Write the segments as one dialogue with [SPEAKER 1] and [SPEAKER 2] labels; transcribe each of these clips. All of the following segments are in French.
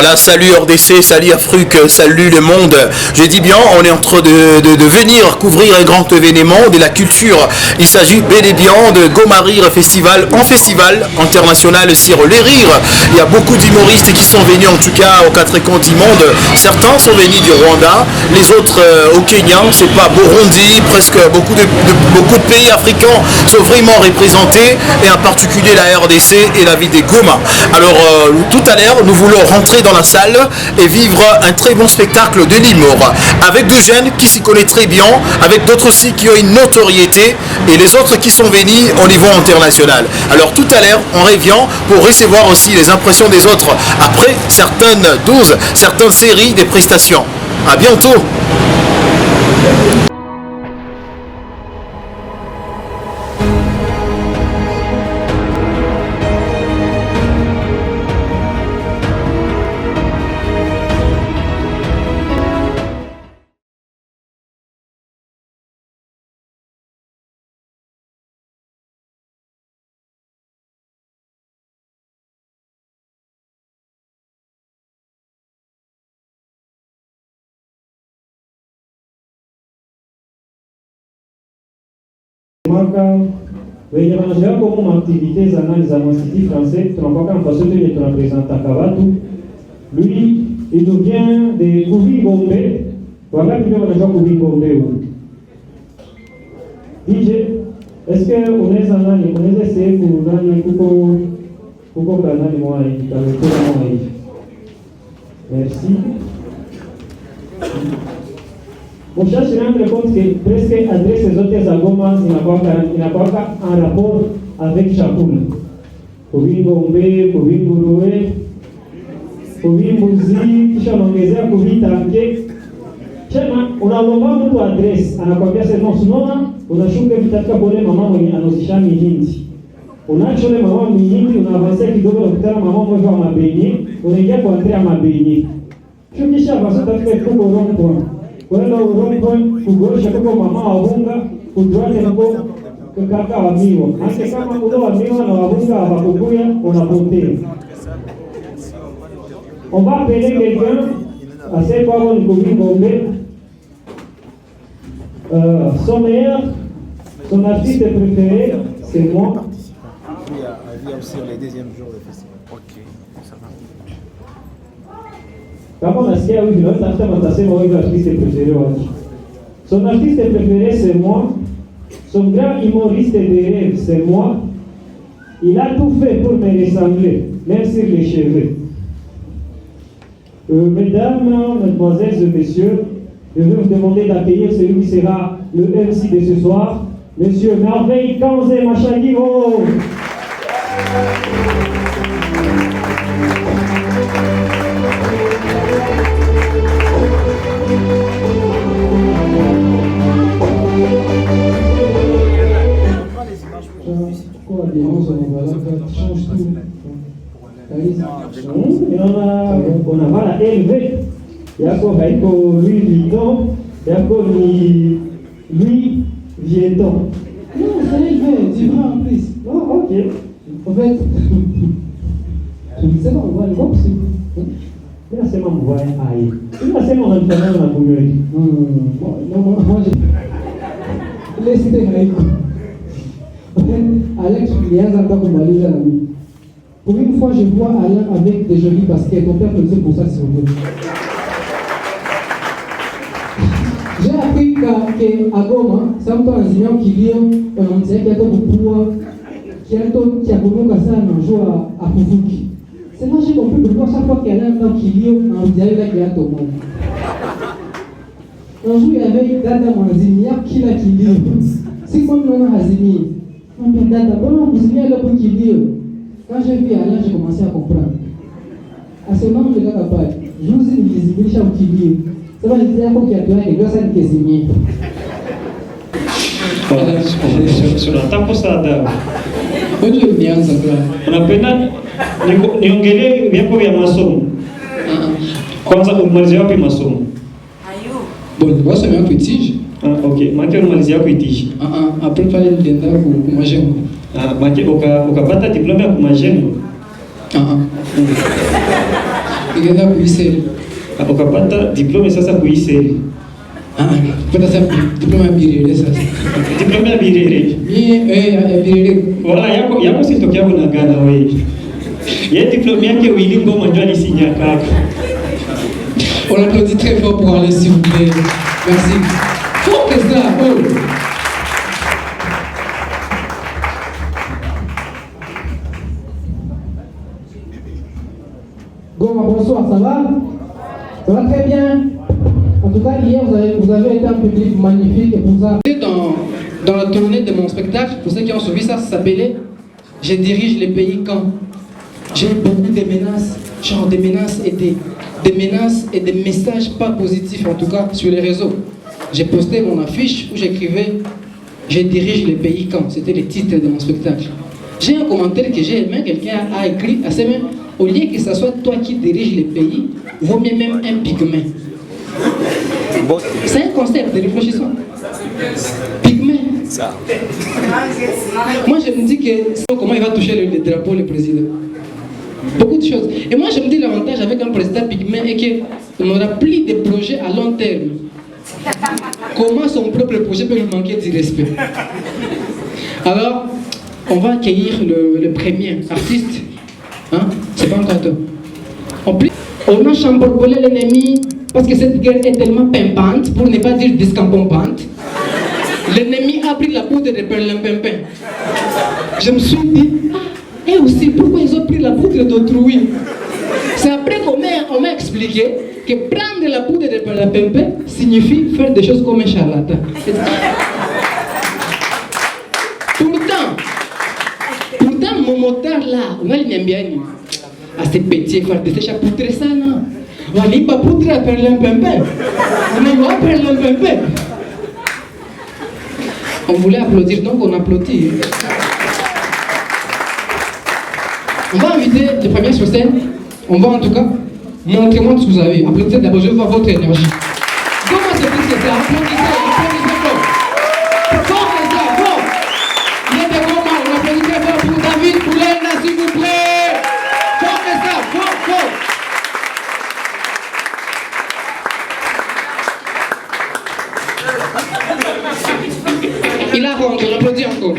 [SPEAKER 1] Voilà, salut RDC, salut Afrique, salut le monde. Je dis bien, on est en train de venir couvrir un grand événement de la culture. Il s'agit bel et bien de Goma Rire Festival, en festival international sur les rires. Il y a beaucoup d'humoristes qui sont venus en tout cas aux quatre coins du monde. Certains sont venus du Rwanda, les autres au Kenya, c'est pas Burundi, presque beaucoup de pays africains sont vraiment représentés, et en particulier la RDC et la ville de Goma. Alors tout à l'heure, nous voulons rentrer dans la salle et vivre un très bon spectacle de l'humour avec des jeunes qui s'y connaissent très bien, avec d'autres aussi qui ont une notoriété, et les autres qui sont venus au niveau international. Alors tout à l'heure, on revient pour recevoir aussi les impressions des autres après certaines doses, certaines séries de prestations. À bientôt.
[SPEAKER 2] wenye wanazoea kwa maaktivite za nani za Institut français tunakuwa en façon de tunapresenta Kabatu. Lui il nous vient de Kuvi Gombe. Wangapi ndio wanajua Kuvi Gombe huko? DJ, est-ce que unaweza essayer kunani kuko kanani mwa hivi kalekea mwa hivi. Merci. On cherche à rendre compte que presque adresse zote za Goma inakuwa en rapport avec chakula. Kuvi Gombe, Kuvi Nguruwe, Kuvi Mbuzi, kisha unaongezea Kuvi Tanke. Chema, unalomba mtu adresse, anakwambia sema unaona, unashuka vitaka bole mama mwenye anozisha mihindi. Unachole mama mihindi, unaavancia kidogo ukitana mama mmoja wa mabenye, unaingia kwa Andrea mabenye. Shukisha basi tafika kuko rompo. Kwenda urompo kugosha kuko mama wabunga, kudwate nako kaka wa miwa. Hata kama ulo wa miwa na wabunga hawakukuya, unapotea. On va appeler quelqu'un, assez pas bon Kuvi Gombe. Son meilleur, son artiste préféré, c'est moi.
[SPEAKER 3] Il y a aussi les deuxièmes jours de festival. Ok, ça va.
[SPEAKER 2] Kama nasikia hivi leo tafuta matasema wewe artiste préféré wake. Son artiste préféré c'est moi. Son grand humoriste de rêve c'est moi. Il a tout fait pour me ressembler, même sur les cheveux. Mesdames, mesdemoiselles et messieurs, je vais vous demander d'accueillir celui qui sera le MC de ce soir, Monsieur Merveille Kanze Machagiro. On a voilà élevé. Yako haiko Louis Vuitton, yako ni Louis Vuitton.
[SPEAKER 4] Non, c'est élevé, tu prends en plus.
[SPEAKER 2] Oh, ok.
[SPEAKER 4] En fait, c'est bon, on voit le box.
[SPEAKER 2] Nasema mvua hai. Nasema unanifanana na Bunyori.
[SPEAKER 4] Non, moi je laisse te haiko. En fait, Alex Liaza pas kumaliza na mimi. Pour une fois, je vois Alain avec des jolis baskets. Ton père te dit pour ça, s'il vous plaît. J'ai appris qu'à Goma, ça me parle d'un qui on disait qu'il y a tout pour pouvoir, qui a beaucoup ça un jour à Fufuki. C'est là que j'ai compris pourquoi chaque fois qu'il y a un qui on dirait qu'il y a tout le monde. Un jour, il y avait Dada Mwanzimia qui l'a qui lit. C'est comme Nona Hazimi. On dit Dada, bon, vous avez là pour qui lit. Quand j'ai vu Alain, j'ai commencé à comprendre. À ce moment, je n'étais pas capable. Je vous ai une visibilité qui lit. Ça va, je disais à quoi qu'il y a deux et deux scènes qui signées.
[SPEAKER 5] Sur la table ça da.
[SPEAKER 4] Wewe ulianza kwa.
[SPEAKER 5] Unapenda niongelee vyako vya masomo. Kwanza umalizia wapi masomo?
[SPEAKER 4] Bon, wasa mimi kuitije.
[SPEAKER 5] Okay, maana unamalizia kuitije.
[SPEAKER 4] Après pale nilienda ku majengo.
[SPEAKER 5] Maana ukapata diploma ya kumajengo.
[SPEAKER 4] nikaenda kuiseli.
[SPEAKER 5] Ukapata diplome sasa kuiseli.
[SPEAKER 4] Kupata sasa diploma ya Birere sasa.
[SPEAKER 5] Diplome ya Birere.
[SPEAKER 4] Ya Birere.
[SPEAKER 5] Wala yako si tokea na Ghana wewe. Yeye diplome yake Wilingo Manjwa ni signa kaka.
[SPEAKER 4] On applaudit très fort pour aller s'il vous plaît. Merci. Fort que ça. Oh. Goma, bonsoir, ça va? Ça va très bien. En tout cas, hier, vous avez été un public magnifique et pour ça. Dans la tournée de mon spectacle, pour ceux qui ont suivi ça, ça s'appelait Je dirige les pays quand. J'ai eu beaucoup de menaces, genre des menaces et des messages pas positifs, en tout cas sur les réseaux. J'ai posté mon affiche où j'écrivais Je dirige les pays quand. C'était le titre de mon spectacle. J'ai un commentaire que j'ai aimé, quelqu'un a écrit à ses mains. Au lieu que ce soit toi qui dirige les pays, vaut mieux même un pygmée. C'est un concept de réfléchissement. Pygmée. Moi je me dis que comment il va toucher le drapeau, le président. Beaucoup de choses. Et moi je me dis l'avantage avec un président pygmée est qu'on n'aura plus de projets à long terme. Comment son propre projet peut lui manquer du respect? Alors, on va accueillir le premier artiste. Hein? C'est pas encore toi. On a chamboulé l'ennemi parce que cette guerre est tellement pimpante, pour ne pas dire discampompante. L'ennemi a pris la poudre de perlimpinpin. Je me suis dit, et aussi, pourquoi ils ont pris la poudre d'autrui? C'est après qu'on m'a expliqué que prendre la poudre de perlimpinpin signifie faire des choses comme un charlatan. Pourtant, mon motard là, on a l'ignombiani. Assez petit, faire des échapes poudre ça, non? On n'est pas poudre à perlimpinpin. On n'est pas perlimpinpin. On voulait applaudir, donc on applaudit. On va inviter les premiers sur scène. On va en tout cas montrer-moi ce que vous avez. Applaudissez d'abord, je veux voir votre énergie. Comment c'est que ça? Applaudissez fort. Fort que ça, fort. Il y a des moments, on applaudit très fort pour David Poulena, s'il vous plaît. Fort que ça, fort. Il a rendu, on applaudit encore.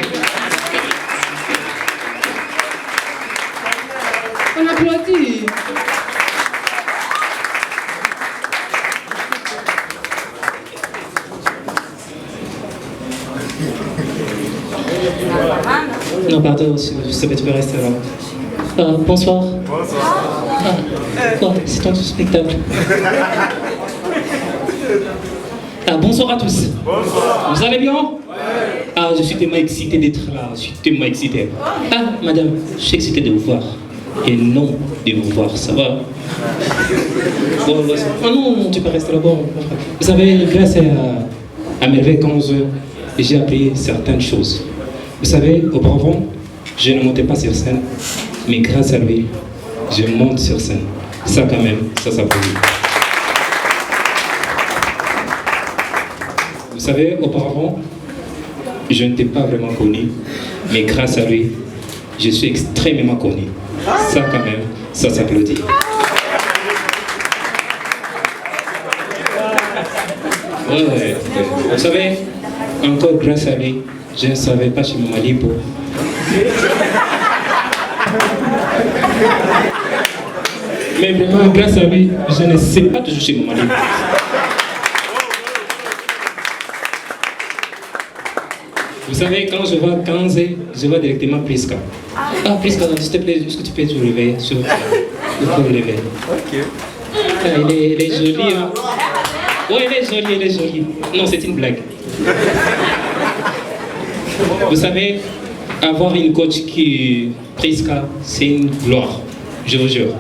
[SPEAKER 4] On applaudit.
[SPEAKER 6] Non, pardon, ça peut te rester là. Bonsoir. Bonsoir. Quoi, c'est ton spectacle. Bonsoir à tous. Bonsoir. Vous allez bien? Je suis tellement excité d'être là. Je suis tellement excité. Madame, je suis excité de vous voir. Et non de vous voir, ça va? Non, tu peux rester là-bas. Vous savez, grâce à Merveille 11, j'ai appris certaines choses. Vous savez, auparavant, je ne montais pas sur scène, mais grâce à lui, je monte sur scène. Ça quand même, ça s'applaudit. Vous savez, auparavant, je n'étais pas vraiment connu, mais grâce à lui, je suis extrêmement connu. Ça quand même, ça s'applaudit. Ouais. Vous savez, encore grâce à lui, je ne savais pas chez Maman Lipo. Mais vraiment, grâce à lui, je ne sais pas toujours chez Maman Lipo. Vous savez, quand je vois Kanze, je vois directement Priska. Priska, s'il te plaît, est-ce que tu peux te lever? Il faut le lever. Ok. Elle est jolie, hein? Oui, elle est jolie. Non, c'est une blague. Vous savez, avoir une coach qui Priska, c'est une gloire. Je vous jure.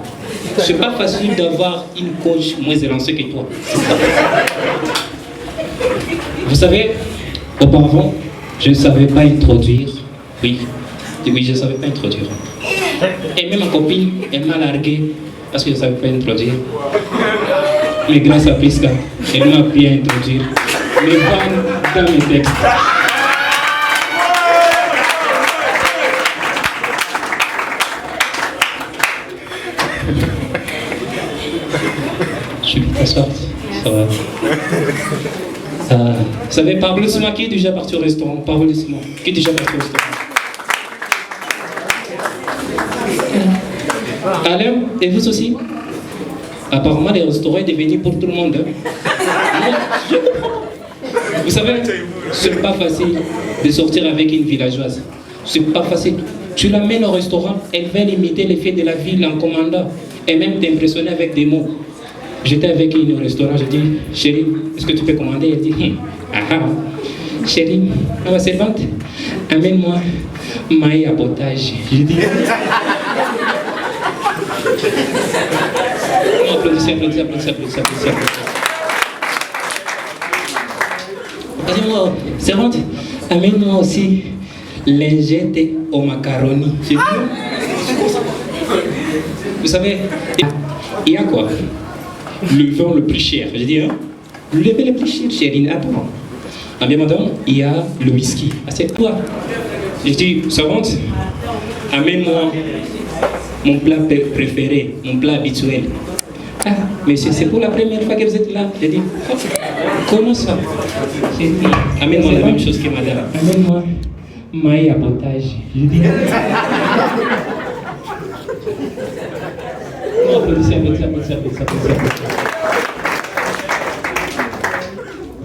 [SPEAKER 6] C'est pas facile d'avoir une coach moins élancée que toi. Vous savez, auparavant, je ne savais pas introduire. Oui, je ne savais pas introduire. Et même ma copine, elle m'a largué parce que je ne savais pas introduire. Mais grâce à Priska, elle m'a appris à introduire les vannes dans mes textes. Bonsoir. Ça va. Vous savez, parlez-moi qui est déjà parti au restaurant. Parlez-moi. Qui est déjà parti au restaurant? Alors, et vous aussi? Apparemment, les restaurants sont devenus pour tout le monde. Moi, je comprends. Vous savez, c'est pas facile de sortir avec une villageoise. C'est pas facile. Tu l'amènes au restaurant, elle va imiter les faits de la ville en commandant et même t'impressionner avec des mots. J'étais avec une au restaurant, j'ai dit, chérie, est-ce que tu peux commander? Elle dit, chérie, ma servante, amène-moi maïs à potage. J'ai dit, applaudissez. Dis-moi, servante, amène-moi aussi lingette au macaroni. Vous savez, il y a quoi? Le vin le plus cher. J'ai dit, hein? Le vin le plus cher, chérie. Attends. Ah bien, madame, il y a le whisky. Ah, c'est quoi? J'ai dit, servante, amène-moi mon plat préféré, mon plat habituel. Ah, mais c'est pour la première fois que vous êtes là. J'ai dit, oh, comment ça? J'ai dit, amène-moi la même chose que madame. Amène-moi maïs à potage. J'ai dit, applaudissez.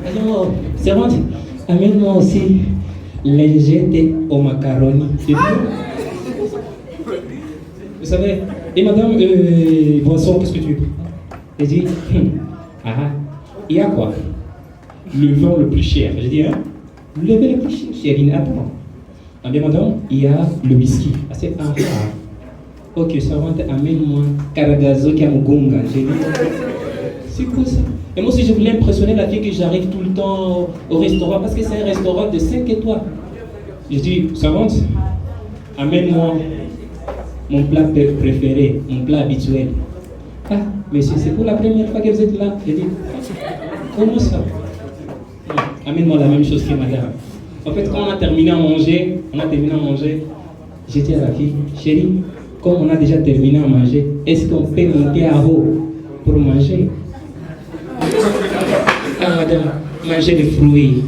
[SPEAKER 6] Alors, servante, amène-moi aussi lingette au macaroni. C'est tout. Vous savez, et madame, boisson, qu'est-ce que tu veux? Elle dit, il y a quoi? Le vin le plus cher. J'ai dit, hein? Le vin le plus cher, chérie, attends. Ah bien, madame, il y a le whisky. Ah, c'est ok, servante, amène-moi Karagazo Kiamugunga. J'ai dit, c'est quoi ça? Et moi aussi, je voulais impressionner la fille que j'arrive tout le temps au restaurant parce que c'est un restaurant de 5 étoiles. J'ai dit, servante, amène-moi mon plat préféré, mon plat habituel. Ah, mais c'est pour la première fois que vous êtes là. J'ai dit, comment ça? Amène-moi la même chose que madame. En fait, quand on a terminé à manger, j'ai dit à la fille, chérie, comme on a déjà terminé à manger, est-ce qu'on peut monter à haut pour manger? Ah madame, manger des fruits.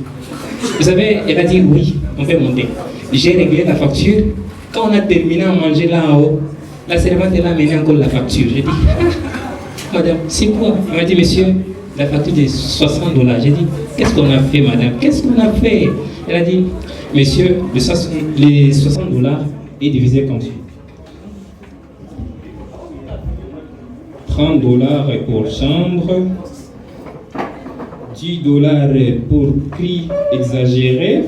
[SPEAKER 6] Vous savez, elle a dit oui, on peut monter. J'ai réglé la facture. Quand on a terminé à manger là en haut, la servante elle a amené encore la facture. J'ai dit, madame, c'est quoi? Elle m'a dit, monsieur, la facture de $60. J'ai dit, qu'est-ce qu'on a fait, madame? Qu'est-ce qu'on a fait? Elle a dit, monsieur, les $60 est divisé comme suit. $30 pour chambre, $10 pour cris exagérés.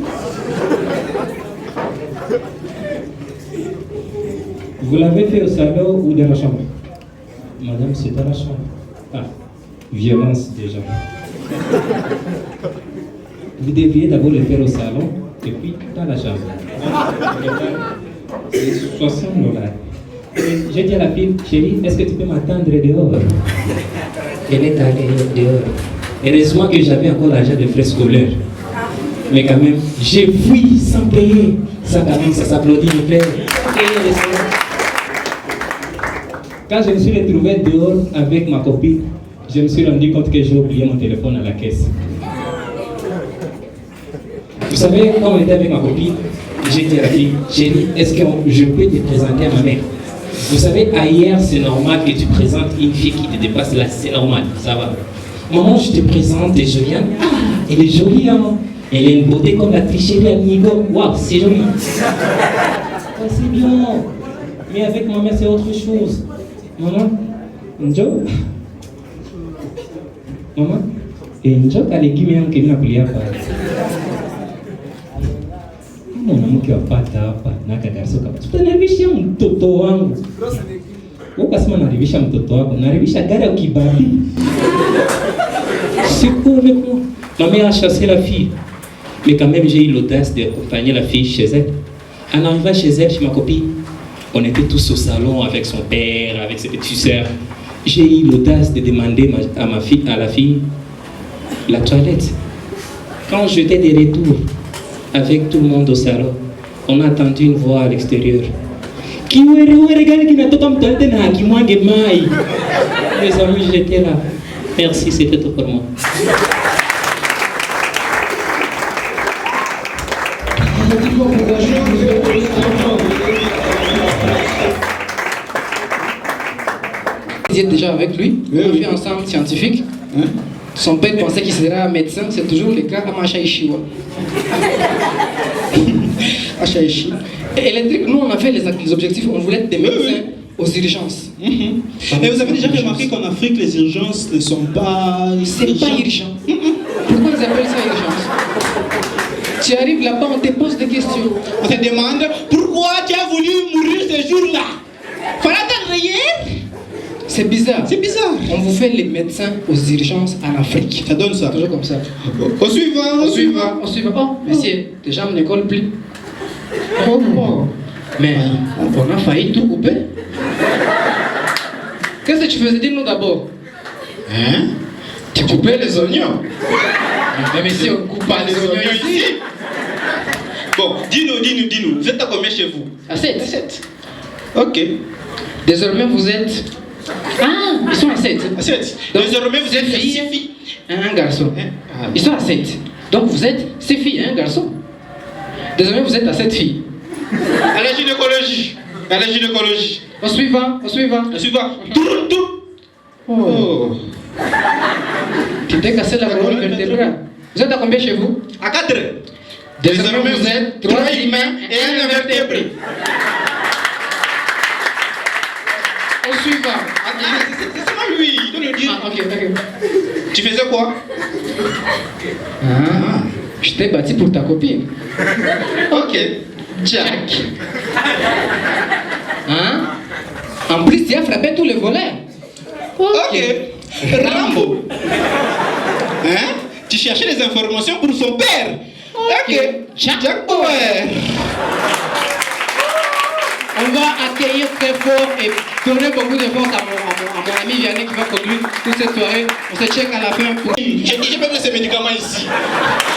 [SPEAKER 6] Vous l'avez fait au salon ou dans la chambre? Madame, c'est dans la chambre. Ah, violence déjà. Vous deviez d'abord le faire au salon et puis dans la chambre. C'est $60. J'ai dit à la fille, chérie, est-ce que tu peux m'attendre dehors? Elle est allée dehors. Heureusement que j'avais encore l'argent de frais scolaires. Mais quand même, j'ai fui sans payer. Ça quand même, ça s'applaudit, me plaît. Quand je me suis retrouvé dehors avec ma copine, je me suis rendu compte que j'ai oublié mon téléphone à la caisse. Vous savez, quand on était avec ma copine, j'ai dit à la fille, chérie, est-ce que je peux te présenter à ma mère? Vous savez, ailleurs, c'est normal que tu présentes une fille qui te dépasse là, c'est normal, ça va. Maman, je te présente Joliane. Ah, elle est jolie, hein? Elle a une beauté comme la tricherie à Nigo. Waouh, c'est joli. Ah, c'est bien. Mais avec ma mère, c'est autre chose. Maman, Njo. Maman, et Njo, t'as les guillemets qui viennent à plier. Maman, qui va pas tapa, nakagarso kapa. Tutanaribisha mtoto wangu. Ukasema naribisha mtoto wako, naribisha gari au kibali. C'est quoi avec moi? Ma mère a chassé la fille. Mais quand même, j'ai eu l'audace d'accompagner la fille chez elle. En arrivant chez elle, chez ma copine, on était tous au salon avec son père, avec ses petites sœurs. J'ai eu l'audace de demander à la fille la toilette. Quand j'étais de retour avec tout le monde au salon, on a entendu une voix à l'extérieur. Les amis, j'étais là. Merci, c'était tout pour moi.
[SPEAKER 4] Vous êtes déjà avec lui, on a fait ensemble scientifique. Son père pensait qu'il serait médecin, c'est toujours le cas à Machaïchiwa. Et les trucs, nous on a fait les objectifs, on voulait être des médecins aux urgences.
[SPEAKER 7] Et vous avez déjà remarqué qu'en Afrique, les urgences ne sont pas...
[SPEAKER 4] C'est pas urgent. Pourquoi ils appellent ça urgence? Tu arrives là-bas, on te pose des questions.
[SPEAKER 7] On te demande pourquoi tu as voulu mourir ce jour-là. Fallait attendre hier.
[SPEAKER 4] C'est bizarre.
[SPEAKER 7] C'est bizarre.
[SPEAKER 4] On vous fait les médecins aux urgences en Afrique.
[SPEAKER 7] Ça donne ça.
[SPEAKER 4] Toujours comme ça.
[SPEAKER 7] Au suivant, au suivant.
[SPEAKER 4] On suivant. Oh, monsieur, tes jambes ne collent plus. Oh, oh. Mais on a failli tout couper. Qu'est-ce que tu faisais? Dis-nous d'abord.
[SPEAKER 7] Hein?
[SPEAKER 4] Tu coupais les oignons. Mais monsieur, on ne coupe pas les oignons ici.
[SPEAKER 7] Bon, dis-nous. Vous êtes à combien chez vous?
[SPEAKER 4] À 7.
[SPEAKER 7] Ok.
[SPEAKER 4] Désormais, vous êtes... Ah, ils sont à 7.
[SPEAKER 7] À 7.
[SPEAKER 4] Donc,
[SPEAKER 7] Désormais, vous êtes 6
[SPEAKER 4] filles,
[SPEAKER 7] filles.
[SPEAKER 4] Un garçon.
[SPEAKER 7] Ah.
[SPEAKER 4] Ils sont à 7. Donc, vous êtes 6 filles, un garçon. Désormais, vous êtes à 7 filles.
[SPEAKER 7] À la gynécologie. À la gynécologie.
[SPEAKER 4] Au suivant.
[SPEAKER 7] Au suivant. Tourne. Oh.
[SPEAKER 4] Tu t'es cassé la colonne vertébrale. Vous êtes à combien chez vous?
[SPEAKER 7] À 4.
[SPEAKER 4] Désormais, vous êtes 3 humains et un invertébré. Au suivant.
[SPEAKER 7] C'est pas lui, il doit le dire.
[SPEAKER 4] Ah, ok.
[SPEAKER 7] Tu faisais quoi?
[SPEAKER 4] Ah, je t'ai bâti pour ta copine.
[SPEAKER 7] Ok.
[SPEAKER 4] Jack. Hein? En plus, tu as frappé tous les volets.
[SPEAKER 7] Ok. Rambo. Hein? Tu cherchais des informations pour son père. Ok. Jack Bauer.
[SPEAKER 4] On va accueillir très fort et donner beaucoup de force à mon ami Vianney qui va conclure toute cette soirée. On se check à la fin.
[SPEAKER 7] J'ai même ces médicaments ici.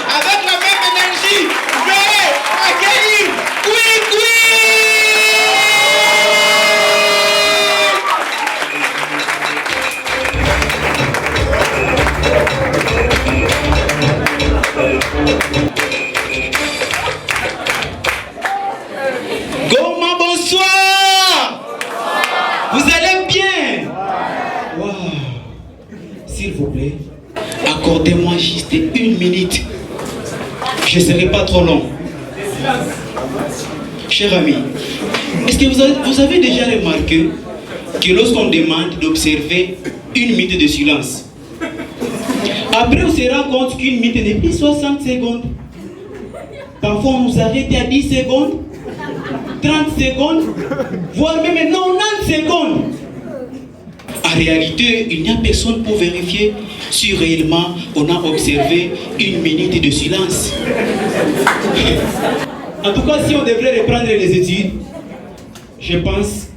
[SPEAKER 7] Avec la même énergie, veuillez accueillir Quick. Goma, bonsoir. Vous allez bien? Wow. S'il vous plaît, accordez-moi juste 1 minute. Je ne serai pas trop long. Cher ami, est-ce que vous avez déjà remarqué que lorsqu'on demande d'observer 1 minute de silence, après on se rend compte qu'1 minute n'est plus 60 secondes. Parfois on nous arrête à 10 secondes, 30 secondes, voire même 90 secondes. En réalité, il n'y a personne pour vérifier si réellement on a observé 1 minute de silence. En tout cas, si on devrait reprendre les études, je pense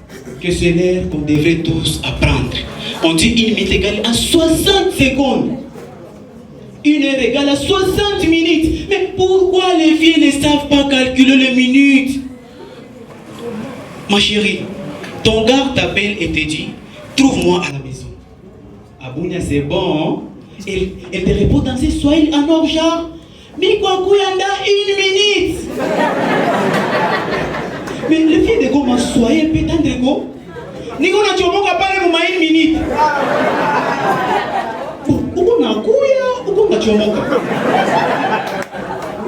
[SPEAKER 7] que c'est l'heure qu'on devrait tous apprendre. On dit 1 minute égale à 60 secondes. 1 heure égale à 60 minutes. Mais pourquoi les filles ne savent pas calculer les minutes? Ma chérie, ton gars t'appelle et te dit, trouve-moi à la maison. Abounia, c'est bon. Hein? Elle te répond dans ses swahili en or genre, mais quoi kuyanda 1 minute. Mais les filles de Goma soyez pétant de go. Nico na chomoka pale muma 1 minute.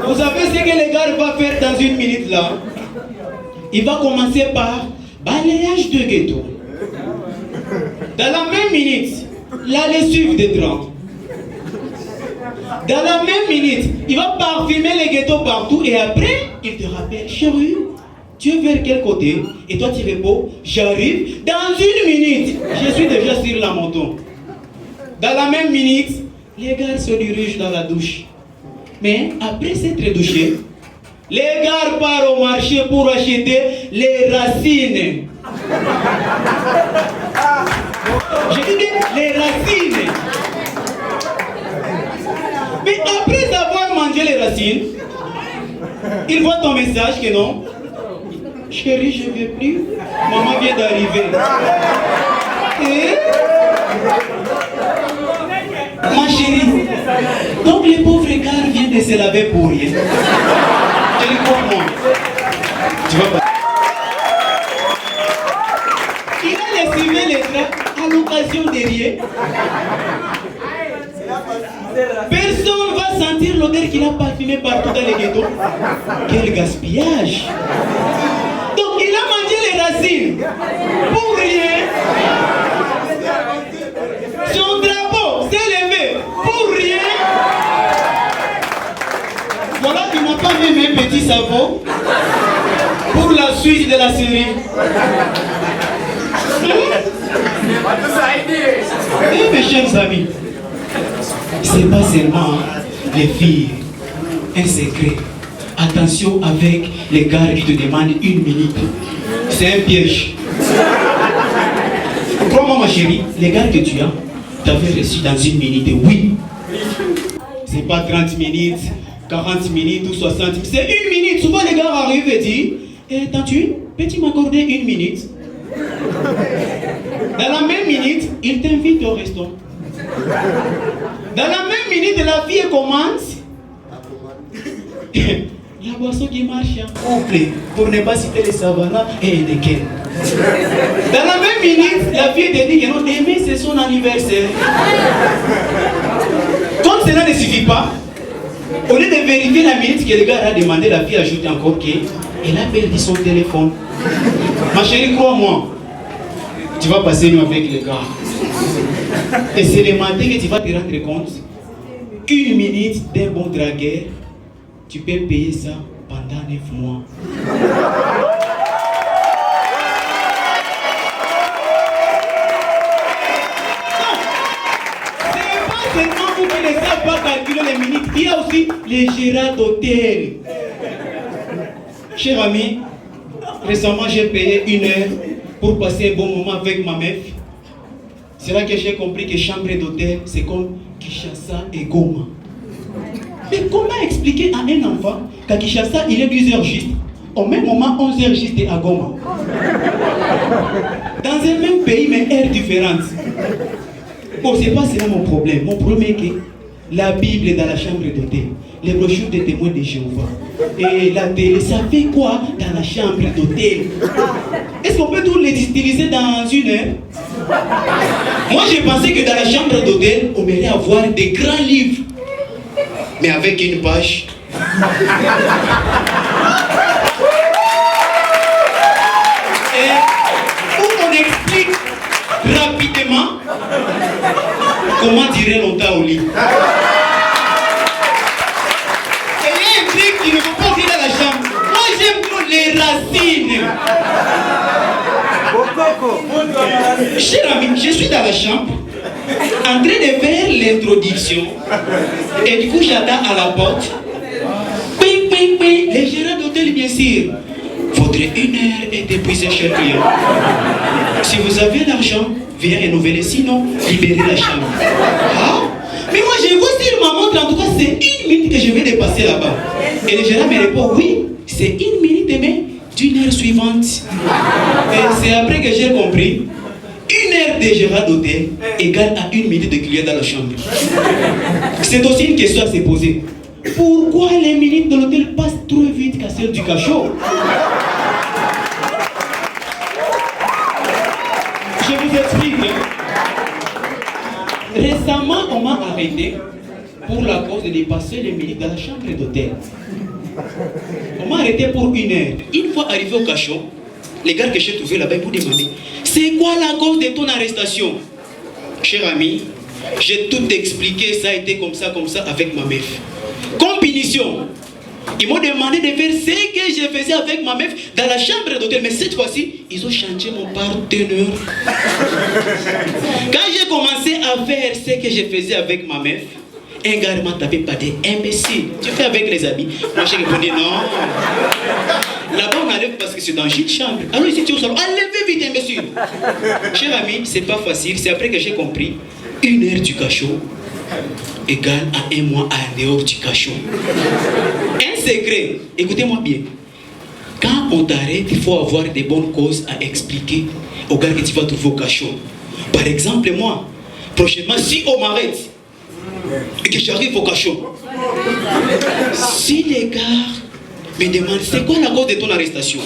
[SPEAKER 7] Vous savez ce que le gars va faire dans 1 minute là? Il va commencer par balayage de ghetto. Dans la même minute, la lessive de 30. Dans la même minute, il va parfumer les ghettos partout et après, il te rappelle, chérie, tu es vers quel côté? Et toi tu réponds, j'arrive dans 1 minute. Je suis déjà sur la moto. Dans la même minute, les gars se dirigent dans la douche. Mais après s'être douché, les gars partent au marché pour acheter les racines. Je dis bien les racines. Mais après avoir mangé les racines, il voit ton message que non. Chérie, je ne veux plus. Maman vient d'arriver. Ma chérie, donc les pauvres gars viennent de se laver pour rien. Tu les crois, moi? Tu vas pas. Il a lessivé les draps à l'occasion de rien. Personne va sentir l'odeur qu'il a parfumé partout dans les ghettos. Quel gaspillage! Donc il a mangé les racines pour rien. Son drapeau s'est levé pour rien. Voilà, tu n'as pas même un petit savon pour la suite de la série. Eh mes chers amis, c'est pas seulement les filles, un secret. Attention avec les gars qui te demandent 1 minute. C'est un piège. Crois-moi ma chérie, les gars que tu as, t'avais reçu dans 1 minute, oui. C'est pas 30 minutes, 40 minutes ou 60 minutes, c'est 1 minute. Souvent les gars arrivent et disent, eh, t'as-tu, peux-tu m'accorder 1 minute? Dans la même minute, il t'invite au restaurant. Dans la même minute, la fille commence. La boisson qui marche en couple, pour ne pas citer les Savannah et les Ken. Dans la même minute, la fille te dit que non, demain c'est son anniversaire. Comme cela ne suffit pas, au lieu de vérifier la minute que le gars a demandé, la fille ajoute encore qu'elle a perdu son téléphone. Ma chérie, crois-moi, tu vas passer nous avec les gars. Et c'est le matin que tu vas te rendre compte qu'1 minute d'un bon dragueur, tu peux payer ça pendant 9 mois. C'est pas seulement vous qui ne savez pas calculer les minutes, il y a aussi les gérants d'hôtel. Cher ami, récemment j'ai payé 1 heure pour passer un bon moment avec ma meuf. C'est là que j'ai compris que chambre d'hôtel, c'est comme Kinshasa et Goma. Mais comment expliquer à un enfant qu'à Kinshasa, il est 10 heures juste, au même moment 11 heures juste à Goma? Dans un même pays, mais heures différentes. Bon, c'est pas cela mon problème. Mon problème est que la Bible est dans la chambre d'hôtel, les brochures des témoins de Jéhovah et la télé, ça fait quoi dans la chambre d'hôtel? Est-ce qu'on peut tout les utiliser dans 1 heure? Moi j'ai pensé que dans la chambre d'hôtel, on aimerait avoir des grands livres, mais avec une page. Et où on explique rapidement comment durer longtemps au lit. Et il y a un truc qui ne faut pas dire dans la chambre. Moi j'aime trop les racines. Cher ami, je suis dans la chambre en train de faire l'introduction et du coup j'attends à la porte. Ping, ping, ping. Les gérants d'hôtel bien sûr. Faudrait 1 heure et d'épuiser cher client. Si vous avez l'argent, viens renouveler, sinon libérez la chambre. Ah? Mais moi je vois sur ma montre, en tout cas c'est 1 minute que je vais dépasser là-bas. Et le gérant me répond oui, c'est 1 minute mais d'1 heure suivante. Et c'est après que j'ai compris 1 heure de gérant d'hôtel égale à 1 minute de client dans la chambre. C'est aussi une question à se poser. Pourquoi les minutes de l'hôtel passent trop vite qu'à celle du cachot? Je vous explique. Récemment, on m'a arrêté pour la cause de dépasser les minutes dans la chambre d'hôtel. On m'a arrêté pour 1 heure. Une fois arrivé au cachot, les gars que j'ai trouvés là-bas pour demander c'est quoi la cause de ton arrestation? Cher ami, j'ai tout expliqué, ça a été comme ça avec ma meuf. Comme punition, ils m'ont demandé de faire ce que je faisais avec ma meuf dans la chambre d'hôtel, mais cette fois-ci, ils ont changé mon partenaire. Quand j'ai commencé à faire ce que je faisais avec ma meuf, un gars m'a tapé par des imbéciles. Tu fais avec les amis? Moi j'ai répondu non. Là-bas on enlève parce que c'est dans une chambre. Alors ici tu es au salon, enlevez vite imbécile. Cher ami, c'est pas facile. C'est après que j'ai compris 1 heure du cachot égale à 1 mois à dehors du cachot. Un secret, écoutez-moi bien. Quand on t'arrête, il faut avoir des bonnes causes à expliquer aux gars que tu vas trouver au cachot. Par exemple, moi, prochainement, si on m'arrête, et que j'arrive au cachot. Si les gars me demandent c'est quoi la cause de ton arrestation,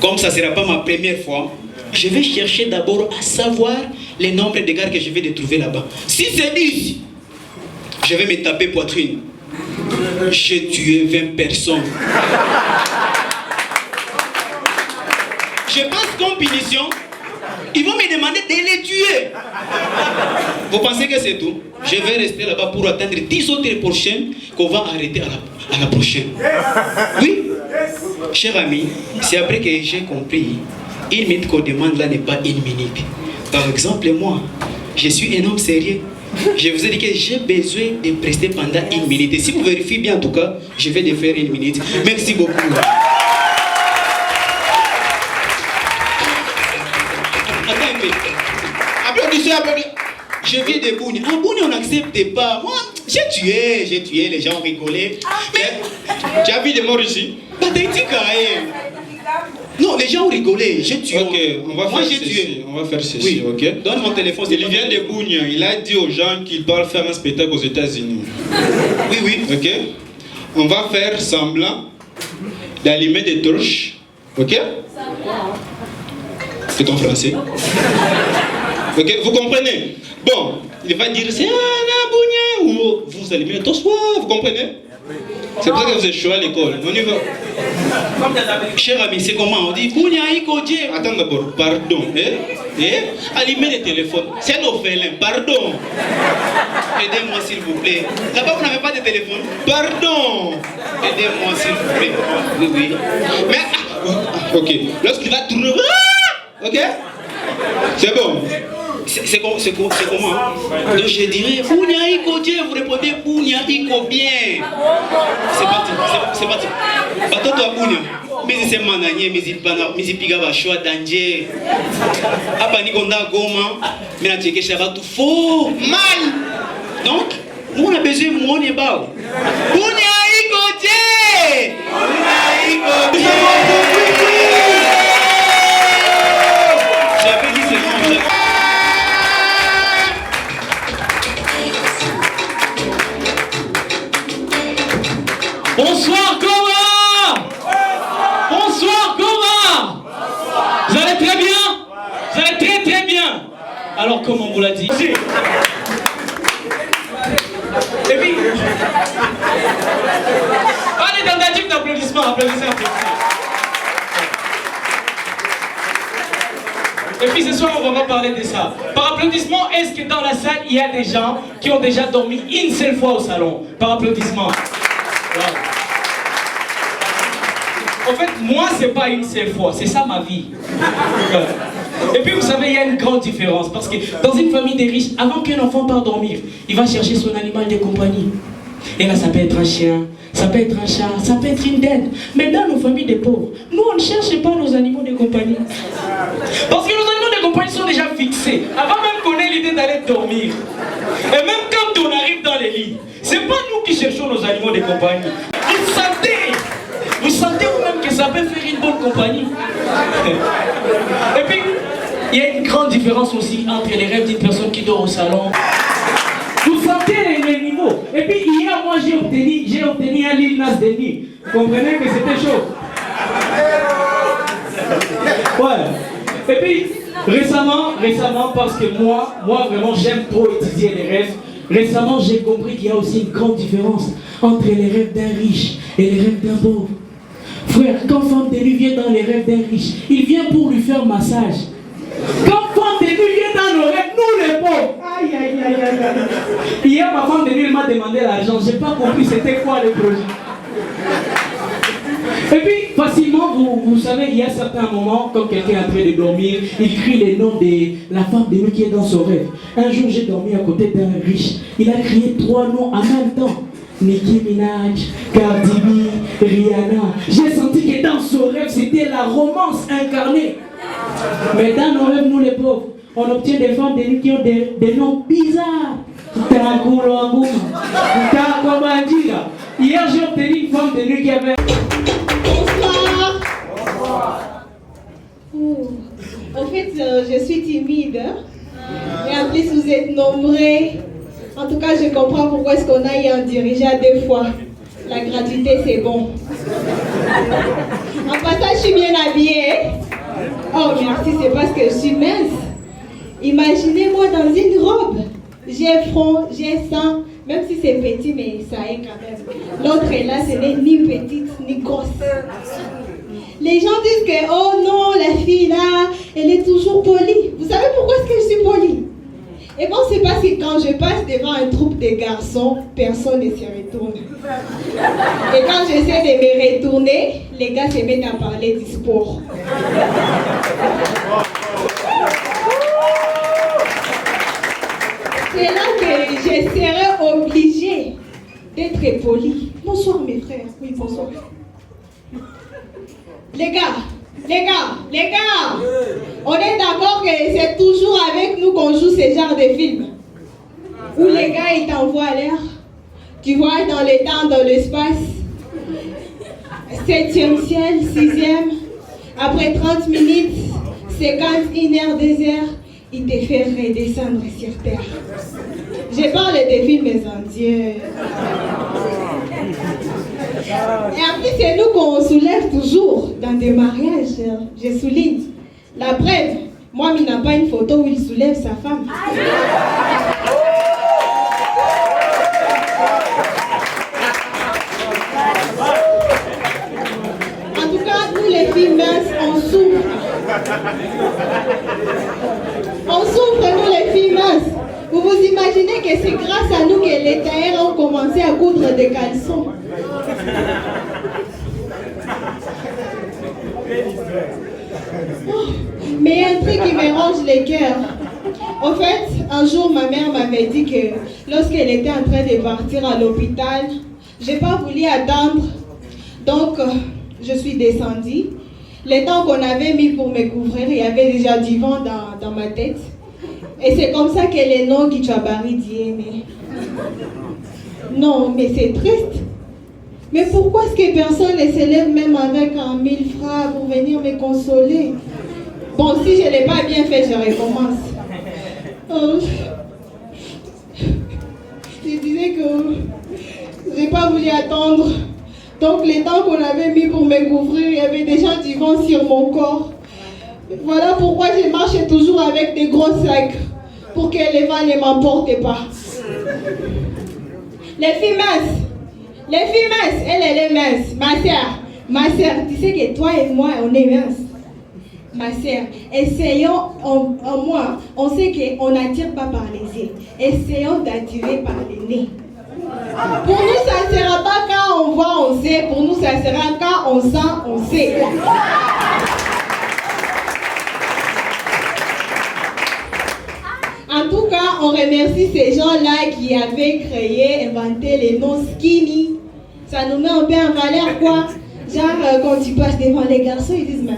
[SPEAKER 7] comme ça ne sera pas ma première fois, je vais chercher d'abord à savoir le nombre de gars que je vais les trouver là-bas. Si c'est 10, je vais me taper poitrine. J'ai tué 20 personnes. Je pense qu'en punition, ils vont me demander de les tuer. Vous pensez que c'est tout? Je vais rester là-bas pour attendre 10 autres prochaines qu'on va arrêter à la prochaine. Oui, cher ami, c'est après que j'ai compris. Une minute qu'on demande là n'est pas une minute. Par exemple, moi, je suis un homme sérieux. Je vous ai dit que j'ai besoin de prester pendant une minute. Et si vous vérifiez bien, en tout cas, je vais le faire une minute. Merci beaucoup. Attends un peu. Applaudissez, applaudissez. Je viens de Bouni. À Bouni, on n'accepte pas. Moi, j'ai tué, les gens ont rigolé. Mais tu as vu des morts ici? Non, les gens ont rigolé, j'ai tué.
[SPEAKER 8] Ok, on va faire ceci,
[SPEAKER 7] oui.
[SPEAKER 8] Ok.
[SPEAKER 7] Donne mon téléphone.
[SPEAKER 8] Il vient de Bougna, il a dit aux gens qu'il parle faire un spectacle aux États-Unis.
[SPEAKER 7] Oui, oui.
[SPEAKER 8] Ok. On va faire semblant d'allumer des torches. Ok. C'est en français. Ok, vous comprenez? Bon, il va dire c'est la Bougna ou vous allumez les torches, vous comprenez? C'est pour ça que vous échouez à l'école. On y va.
[SPEAKER 7] Cher ami, c'est comment on dit
[SPEAKER 8] Attends d'abord, pardon. Allumez les téléphones. C'est un orphelin, pardon.
[SPEAKER 7] Aidez-moi s'il vous plaît. Là-bas, vous n'avez pas de téléphone?
[SPEAKER 8] Pardon.
[SPEAKER 7] Aidez-moi s'il vous plaît. Oui, oui.
[SPEAKER 8] Mais, ok. Lorsqu'il va tourner. Ok. C'est bon.
[SPEAKER 7] C'est comment hein? Donc je dirais Bounia Iko Dieu, vous répondez Bounia Iko bien. C'est parti. Batoto à Bounia. Mais c'est mananier, mais c'est piga va choix danger. Apa ni konda goma, mais na tcheke chaba tout faux, mal. Donc, nous on a besoin de mon ébao. Bounia Iko Dieu. Bounia Iko Dieu. J'avais dit c'est bon.
[SPEAKER 9] Bonsoir Goma. Bonsoir Goma. Vous allez très bien? Vous allez très très bien. Alors comme on vous l'a dit. Et puis, allez tentative d'applaudissement, applaudissez un peu. Et puis ce soir on va parler de ça. Par applaudissement, est-ce que dans la salle il y a des gens qui ont déjà dormi une seule fois au salon? Par applaudissement. Wow. En fait, moi, c'est pas une seule fois, c'est ça ma vie. Et puis, vous savez, il y a une grande différence. Parce que dans une famille des riches, avant qu'un enfant parte dormir, il va chercher son animal de compagnie. Et là, ça peut être un chien, ça peut être un chat, ça peut être une dinde. Mais dans nos familles des pauvres, nous, on ne cherche pas nos animaux de compagnie. Parce que nos animaux de compagnie sont déjà fixés. Avant même qu'on ait l'idée d'aller dormir. Et même quand on arrive dans les lits, c'est pas nous qui cherchons nos animaux de compagnie. Vous sentez vous-même que ça peut faire une bonne compagnie. Et puis, il y a une grande différence aussi entre les rêves d'une personne qui dort au salon. Vous sentez les niveaux. Et puis, hier, moi, j'ai obtenu un Lil Nas Denis. Vous comprenez que c'était chaud. Ouais. Et puis, récemment, parce que moi vraiment, j'aime trop étudier les rêves. Récemment, j'ai compris qu'il y a aussi une grande différence entre les rêves d'un riche et les rêves d'un pauvre. Frère, quand Femme de lui vient dans les rêves d'un riche, il vient pour lui faire massage. Quand Femme de lui vient dans nos rêves, nous les pauvres. Aïe, aïe, aïe, aïe, aïe. Hier, ma femme de lui m'a demandé l'argent. J'ai pas compris c'était quoi le projet. Et puis, facilement, vous savez, il y a certains moments, quand quelqu'un est en train de dormir, il crie les noms de la femme de lui qui est dans son rêve. Un jour, j'ai dormi à côté d'un riche. Il a crié 3 noms en même temps. Nicki Minaj, Cardi B, Rihanna. J'ai senti que dans son rêve, c'était la romance incarnée. Mais dans nos rêves, nous les pauvres, on obtient des femmes de lui qui ont des noms bizarres. Hier, j'ai obtenu une femme de lui qui avait...
[SPEAKER 10] En fait, je suis timide. Et en plus, vous êtes nombreux. En tout cas, je comprends pourquoi est-ce qu'on a eu un dirigeant 2 fois. La gratuité, c'est bon. En passant, je suis bien habillée. Oh, merci, c'est parce que je suis mince. Imaginez-moi dans une robe. J'ai front, j'ai sein, même si c'est petit, mais ça est quand même. L'autre est là, ce n'est ni petite, ni grosse. Les gens disent que, oh non, la fille là, elle est toujours polie. Vous savez pourquoi est-ce que je suis polie? Et bon, c'est parce que quand je passe devant un troupe de garçons, personne ne se retourne. Et quand j'essaie de me retourner, les gars se mettent à parler du sport. C'est là que je serai obligée d'être polie. Bonsoir mes frères. Oui, bonsoir. Les gars, on est d'accord que c'est toujours avec nous qu'on joue ce genre de film. Où les gars, ils t'envoient à l'air. Tu vois, dans le temps, dans l'espace. 7e ciel, 6e. Après 30 minutes, 51 heures, 2 heures, il te fait redescendre sur terre. Je parle des films indiens. Et en plus, c'est nous qu'on soulève toujours dans des mariages. Je souligne. La preuve, moi, il n'a pas une photo où il soulève sa femme. En tout cas, nous les filles minces, on souffre. On souffre, nous les filles minces. Vous vous imaginez que c'est grâce à nous que les tailleurs ont commencé à coudre des caleçons. Mais il y a un truc qui me ronge les cœurs. En fait, un jour, ma mère m'avait dit que lorsqu'elle était en train de partir à l'hôpital, je n'ai pas voulu attendre. Donc, je suis descendue. Le temps qu'on avait mis pour me couvrir, il y avait déjà du vent dans ma tête. Et c'est comme ça que les noms qui Tchabari dit. Non, mais c'est triste. Mais pourquoi est-ce que personne ne s'élève même avec 1000 francs pour venir me consoler? Bon, si je ne l'ai pas bien fait, je recommence. Je disais que je n'ai pas voulu attendre. Donc, les temps qu'on avait mis pour me couvrir, il y avait déjà du vent sur mon corps. Voilà pourquoi je marche toujours avec des gros sacs, pour que les vents ne m'emportent pas. Les filles minces, elle est mince. Ma soeur, tu sais que toi et moi, on est minces. Ma soeur, essayons, en moi, on sait qu'on n'attire pas par les yeux. Essayons d'attirer par les nez. Pour nous, ça ne sera pas quand on voit, on sait. Pour nous, ça sera quand on sent, on sait. En tout cas, on remercie ces gens-là qui avaient créé, inventé les noms skinny. Ça nous met un peu en valeur, quoi. Genre, quand tu passes devant les garçons, ils disent, mais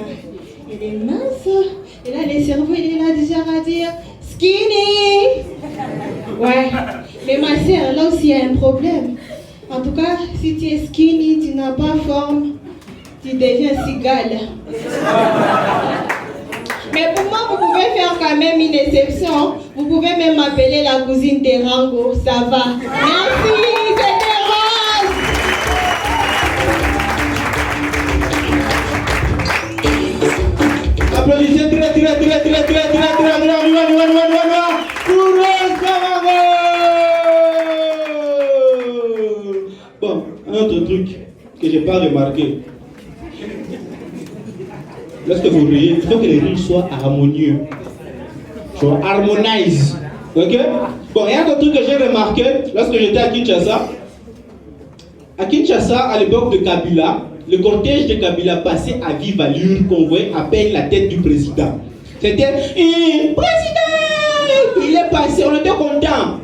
[SPEAKER 10] elle est mince. Et là, le cerveau, il est là déjà à dire, skinny. Ouais. Mais ma soeur, là aussi, il y a un problème. En tout cas, si tu es skinny, tu n'as pas forme, tu deviens cigale. Mais pour moi, vous pouvez faire quand même une exception. Vous pouvez même m'appeler la cousine de Rango. Ça va. Merci, c'était Rose.
[SPEAKER 8] Applaudissez très pour Rose Kavango. Bon, un autre truc que je n'ai pas remarqué. Lorsque vous riez, il faut que les rires soient harmonieux. Soit harmonise. Ok? Bon, il y a un truc que j'ai remarqué lorsque j'étais à Kinshasa. À Kinshasa, à l'époque de Kabila, le cortège de Kabila passait à vive allure, qu'on voyait à peine la tête du président. C'était président! Il est passé, on était content.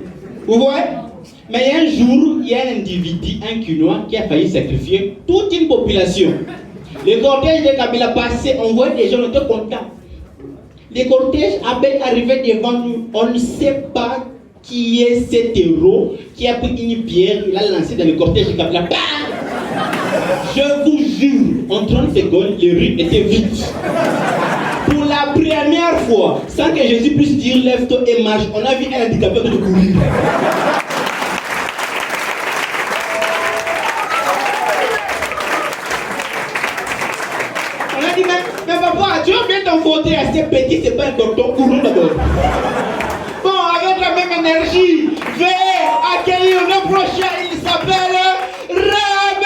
[SPEAKER 8] Vous voyez? Mais il y a un jour, il y a un individu, un Quinois, qui a failli sacrifier toute une population. Les cortèges de Kabila passaient, on voit des gens, on était contents. Les cortèges à peine arrivaient devant nous, on ne sait pas qui est cet héros qui a pris une pierre, il a lancé dans le cortège de Kabila. Bam! Je vous jure, en 30 secondes, les rues étaient vides. Pour la première fois, sans que Jésus puisse dire lève-toi et marche, on a vu un handicapé de courir. Mais papa, tu vas bien t'envoter à ces petits, c'est pas un docteur, courons d'abord. Bon, avec la même énergie, veuillez accueillir le prochain, il s'appelle Rabé.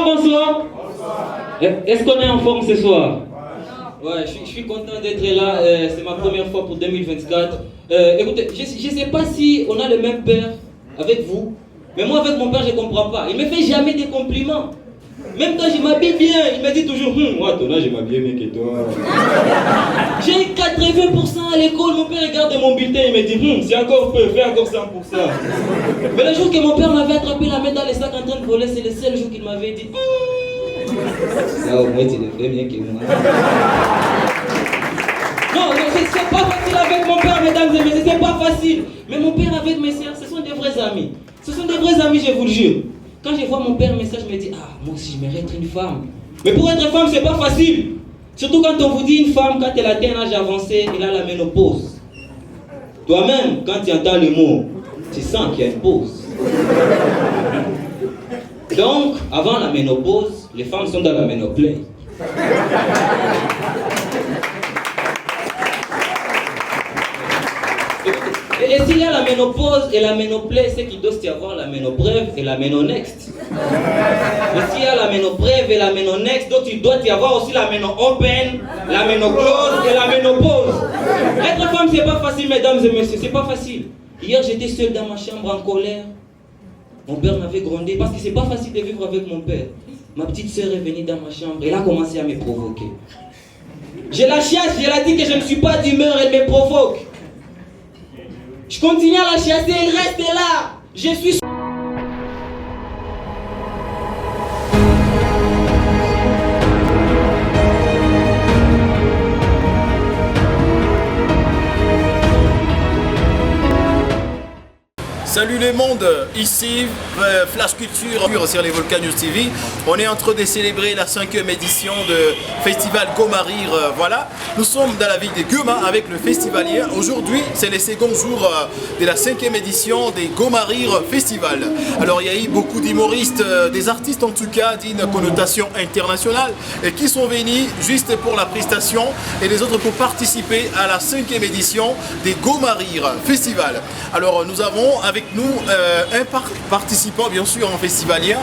[SPEAKER 11] Bonsoir. Est-ce qu'on est en forme ce soir? Ouais, je suis content d'être là. C'est ma première fois pour 2024. Écoutez, je ne sais pas si on a le même père avec vous, mais moi avec mon père, je ne comprends pas. Il ne me fait jamais des compliments. Même quand je m'habille bien, il me dit toujours moi, ton âge, je m'habille mieux que toi. J'ai 80% à l'école, mon père regarde mon bulletin, il me dit c'est encore peu, fais encore 100%. Mais le jour que mon père m'avait attrapé la main dans les sacs en train de voler, c'est le seul jour qu'il m'avait dit ah, au moins tu le fais mieux que moi. Non, c'est pas facile avec mon père, mesdames et messieurs, c'est pas facile. Mais mon père avec mes soeurs, ce sont des vrais amis. Ce sont des vrais amis, je vous le jure. Quand je vois mon père, je me dis, moi aussi, je mérite une femme. Mais pour être femme, c'est pas facile. Surtout quand on vous dit une femme, quand elle atteint un âge avancé, elle a la ménopause. Toi-même, quand tu entends le mot, tu sens qu'il y a une pause. Donc, avant la ménopause, les femmes sont dans la ménoplay. Et s'il y a la ménopause et la ménoplay, c'est qu'il doit y avoir la ménobrève et la ménonext. Et s'il y a la ménobrève et la ménonext, donc il doit y avoir aussi la méno-open, la ménoclose et la ménopause. Être femme, c'est pas facile, mesdames et messieurs, c'est pas facile. Hier, j'étais seul dans ma chambre en colère. Mon père m'avait grondé parce que c'est pas facile de vivre avec mon père. Ma petite sœur est venue dans ma chambre et elle a commencé à me provoquer. Je la chasse, je la dis que je ne suis pas d'humeur, elle me provoque. Je continue à la chasser, elle reste là. Je suis...
[SPEAKER 1] Salut les mondes, ici Flash Culture sur les Volcans News TV. On est en train de célébrer la 5e édition de Festival Gomarir. Voilà, nous sommes dans la ville de Goma avec le festivalier. Aujourd'hui, c'est le second jour de la 5e édition des Gomarir Festival. Alors il y a eu beaucoup d'humoristes, des artistes en tout cas d'une connotation internationale et qui sont venus juste pour la prestation et les autres pour participer à la 5e édition des Gomarir Festival. Alors nous avons avec nous un participant bien sûr en festivalier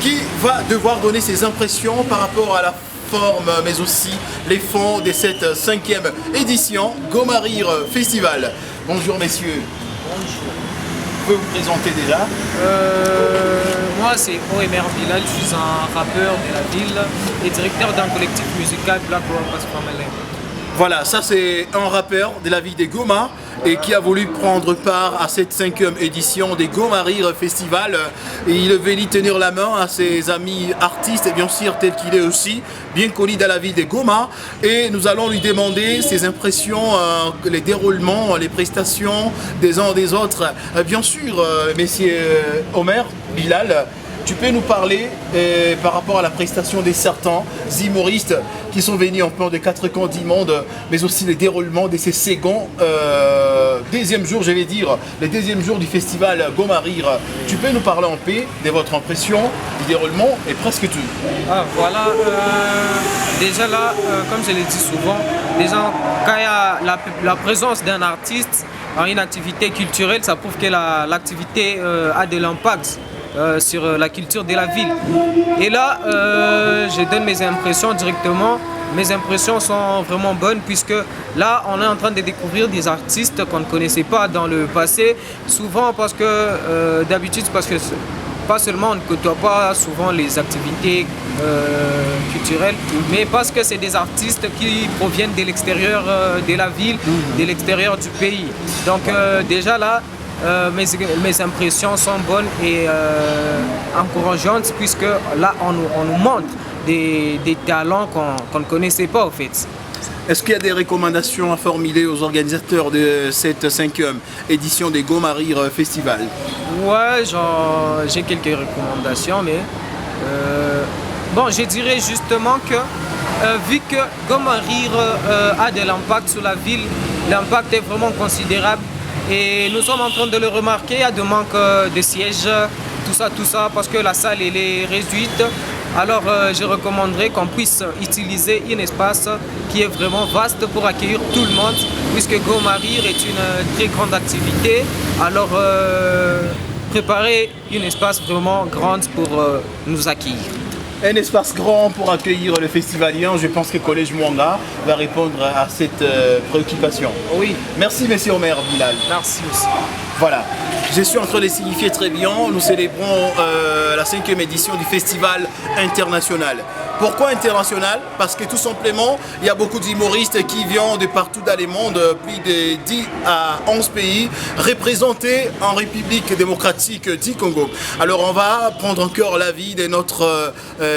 [SPEAKER 1] qui va devoir donner ses impressions par rapport à la forme mais aussi les fonds de cette 5e édition Gomarir Festival. Bonjour messieurs. Bonjour. Vous pouvez vous présenter déjà?
[SPEAKER 12] Moi c'est Omer Bilal, je suis un rappeur de la ville et directeur d'un collectif musical Black Rockers Family.
[SPEAKER 1] Voilà, ça c'est un rappeur de la ville de Goma et qui a voulu prendre part à cette 5e édition des Gomarir Festival. Et il est venu tenir la main à ses amis artistes et bien sûr tel qu'il est aussi, bien connu dans la ville de Goma. Et nous allons lui demander ses impressions, les déroulements, les prestations des uns des autres. Bien sûr, messieurs Omer Bilal, tu peux nous parler par rapport à la prestation des certains humoristes qui sont venus en plan de 4 coins du monde, mais aussi les déroulements de ces seconds deuxième jour, je vais dire, le deuxième jour du festival Gomarir. Tu peux nous parler en paix de votre impression, du déroulement et presque tout.
[SPEAKER 12] Voilà, déjà là, comme je l'ai dit souvent, déjà quand il y a la présence d'un artiste dans une activité culturelle, ça prouve que l'activité a de l'impact sur la culture de la ville. Et là, je donne mes impressions directement. Mes impressions sont vraiment bonnes puisque là, on est en train de découvrir des artistes qu'on ne connaissait pas dans le passé. Souvent parce que, d'habitude, parce que pas seulement on ne côtoie pas souvent les activités culturelles, mais parce que c'est des artistes qui proviennent de l'extérieur de la ville, de l'extérieur du pays. Donc déjà là, mes impressions sont bonnes et encourageantes puisque là on nous montre des talents qu'on ne connaissait pas au fait.
[SPEAKER 1] Est-ce qu'il y a des recommandations à formuler aux organisateurs de cette 5e édition des Gomarir Festival?
[SPEAKER 12] Ouais, j'ai quelques recommandations, mais bon, je dirais justement que vu que Gomarir a de l'impact sur la ville, l'impact est vraiment considérable. Et nous sommes en train de le remarquer, il y a de manque de sièges, tout ça, parce que la salle elle est réduite. Alors je recommanderais qu'on puisse utiliser un espace qui est vraiment vaste pour accueillir tout le monde, puisque Gomarir est une très grande activité. Alors préparer un espace vraiment grand pour nous accueillir.
[SPEAKER 1] Un espace grand pour accueillir le festivalien. Je pense que le Collège Mwanga va répondre à cette préoccupation.
[SPEAKER 12] Oui.
[SPEAKER 1] Merci, monsieur Omer Bilal.
[SPEAKER 12] Merci aussi.
[SPEAKER 1] Voilà. Je suis en train de signifier très bien. Nous célébrons la 5e édition du Festival international. Pourquoi international? Parce que tout simplement, il y a beaucoup d'humoristes qui viennent de partout dans le monde, plus de 10 à 11 pays, représentés en République démocratique du Congo. Alors on va prendre en cœur l'avis de notre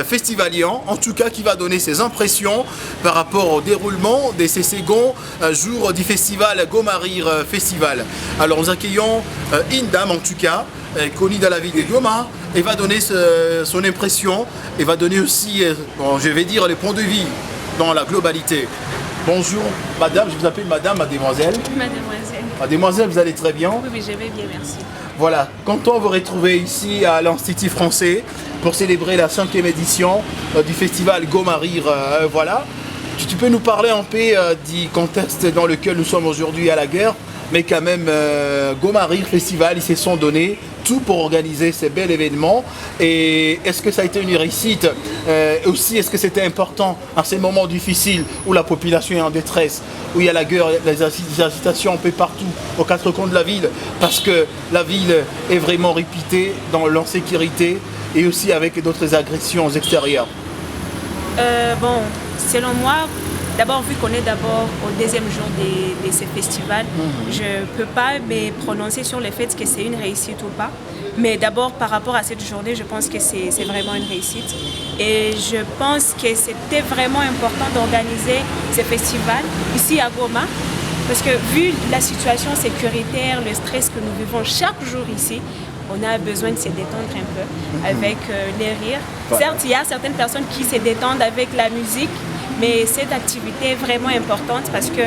[SPEAKER 1] festivalien, en tout cas qui va donner ses impressions par rapport au déroulement de ces seconds jours du festival Gomarir Festival. Alors nous accueillons une dame en tout cas, connue dans la ville de Goma, et va donner son impression, et va donner aussi, bon, je vais dire, les points de vue dans la globalité. Bonjour madame, je vous appelle madame, mademoiselle.
[SPEAKER 13] Mademoiselle.
[SPEAKER 1] Mademoiselle, vous allez très bien?
[SPEAKER 13] Oui, je vais bien, merci.
[SPEAKER 1] Voilà, content de vous retrouver ici à l'Institut français pour célébrer la 5e édition du festival Gomarir. Voilà, tu peux nous parler un peu du contexte dans lequel nous sommes aujourd'hui à la guerre, mais quand même Gomarir Festival, ils se sont donnés tout pour organiser ces bels événements. Et est-ce que ça a été une réussite? Aussi, est-ce que c'était important à ces moments difficiles où la population est en détresse, où il y a la guerre, les agitations un peu partout, aux quatre coins de la ville, parce que la ville est vraiment réputée dans l'insécurité et aussi avec d'autres agressions extérieures?
[SPEAKER 13] Bon, selon moi, d'abord, vu qu'on est d'abord au 2e jour de ce festival, je ne peux pas me prononcer sur le fait que c'est une réussite ou pas. Mais d'abord, par rapport à cette journée, je pense que c'est vraiment une réussite. Et je pense que c'était vraiment important d'organiser ce festival ici à Goma. Parce que vu la situation sécuritaire, le stress que nous vivons chaque jour ici, on a besoin de se détendre un peu avec les rires. Certes, il y a certaines personnes qui se détendent avec la musique, mais cette activité est vraiment importante parce que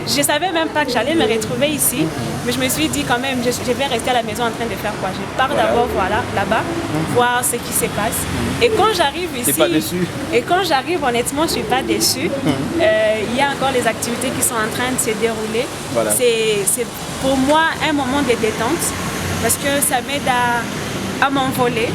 [SPEAKER 13] je ne savais même pas que j'allais me retrouver ici, mais je me suis dit quand même, je vais rester à la maison en train de faire quoi? Je pars d'abord là-bas, voir ce qui se passe. Et quand j'arrive ici,
[SPEAKER 1] pas déçu?
[SPEAKER 13] Et quand j'arrive, honnêtement, je ne suis pas déçue. Il y a encore les activités qui sont en train de se dérouler.
[SPEAKER 1] Voilà.
[SPEAKER 13] C'est pour moi un moment de détente parce que ça m'aide à m'envoler,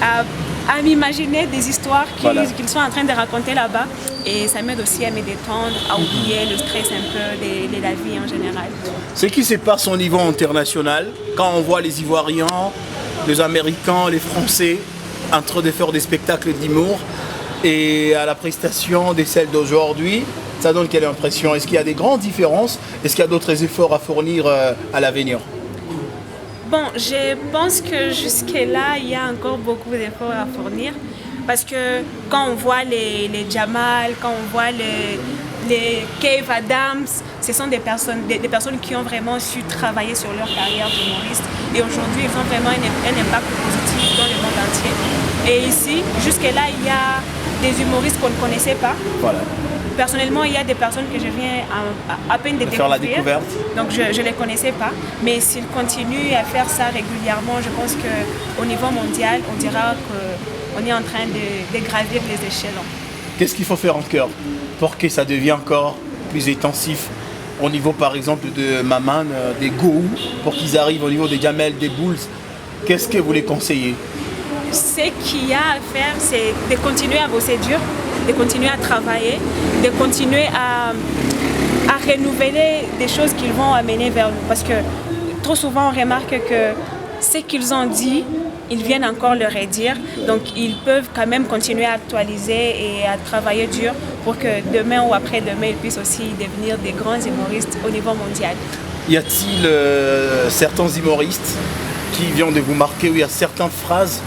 [SPEAKER 13] à m'imaginer des histoires qu'ils sont en train de raconter là-bas. Et ça m'aide aussi à me détendre, à oublier le stress un peu de la vie en général.
[SPEAKER 1] Ce qui se passe au niveau international, quand on voit les Ivoiriens, les Américains, les Français en train de faire des spectacles d'humour et à la prestation de celle d'aujourd'hui, ça donne quelle impression? Est-ce qu'il y a des grandes différences? Est-ce qu'il y a d'autres efforts à fournir à l'avenir?
[SPEAKER 13] Bon, je pense que jusque-là, il y a encore beaucoup d'efforts à fournir. Parce que quand on voit les Jamal, quand on voit les Cave Adams, ce sont des personnes qui ont vraiment su travailler sur leur carrière d'humoriste. Et aujourd'hui, ils ont vraiment un impact positif dans le monde entier. Et ici, jusque-là, il y a des humoristes qu'on ne connaissait pas. Voilà. Personnellement, il y a des personnes que je viens à peine de découvrir.
[SPEAKER 1] Faire la découverte.
[SPEAKER 13] Donc je ne les connaissais pas. Mais s'ils continuent à faire ça régulièrement, je pense qu'au niveau mondial, on dira qu'on est en train de gravir les échelons.
[SPEAKER 1] Qu'est-ce qu'il faut faire en cœur pour que ça devienne encore plus intensif au niveau par exemple de Maman, des Gohou, pour qu'ils arrivent au niveau des Jamel, des Bulls? Qu'est-ce que vous les conseillez?
[SPEAKER 13] Ce qu'il y a à faire, c'est de continuer à bosser dur, de continuer à travailler, de continuer à renouveler des choses qu'ils vont amener vers nous. Parce que trop souvent, on remarque que ce qu'ils ont dit, ils viennent encore le redire. Donc, ils peuvent quand même continuer à actualiser et à travailler dur pour que demain ou après-demain, ils puissent aussi devenir des grands humoristes au niveau mondial.
[SPEAKER 1] Y a-t-il certains humoristes qui viennent de vous marquer, où il y a certaines phrases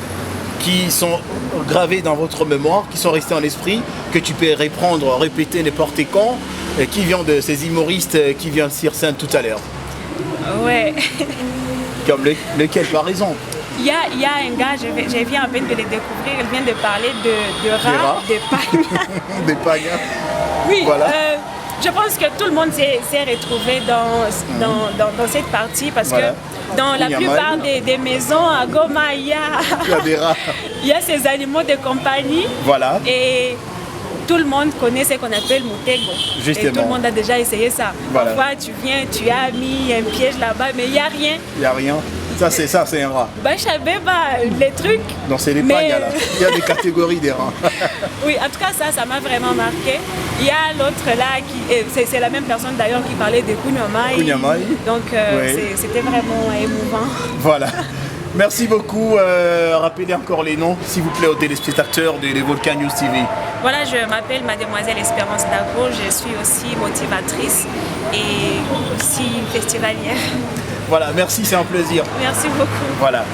[SPEAKER 1] qui sont gravées dans votre mémoire, qui sont restées en esprit, que tu peux reprendre, répéter n'importe quand, et qui vient de ces humoristes qui viennent sur scène tout à l'heure?
[SPEAKER 13] Ouais.
[SPEAKER 1] Comme lequel par exemple?
[SPEAKER 13] Il y a un gars, je viens à peine de le découvrir, il vient de parler de rats, de pagnas.
[SPEAKER 1] Des pagnas.
[SPEAKER 13] Oui,
[SPEAKER 1] voilà.
[SPEAKER 13] je pense que tout le monde s'est retrouvé dans cette partie parce que dans la plupart des maisons à Goma, il y a
[SPEAKER 1] des rats.
[SPEAKER 13] Il y a ces animaux de compagnie.
[SPEAKER 1] Voilà.
[SPEAKER 13] Et tout le monde connaît ce qu'on appelle Mutego.
[SPEAKER 1] Justement.
[SPEAKER 13] Et tout le monde a déjà essayé ça.
[SPEAKER 1] Voilà.
[SPEAKER 13] Parfois, tu viens, tu as mis un piège là-bas, mais il n'y a rien.
[SPEAKER 1] Il n'y a rien. Ça, c'est un rat.
[SPEAKER 13] Les trucs.
[SPEAKER 1] Non, c'est les pagas là. Il y a des catégories des rats.
[SPEAKER 13] Oui, en tout cas, ça m'a vraiment marqué. Il y a l'autre là, c'est la même personne d'ailleurs qui parlait de Kunyamai. Donc, c'était vraiment émouvant.
[SPEAKER 1] Voilà. Merci beaucoup. Rappelez encore les noms, s'il vous plaît, aux téléspectateurs de Volcan News TV.
[SPEAKER 13] Voilà, je m'appelle Mademoiselle Espérance Dago. Je suis aussi motivatrice et aussi festivalière.
[SPEAKER 1] Voilà, merci, c'est un plaisir.
[SPEAKER 13] Merci beaucoup.
[SPEAKER 1] Voilà.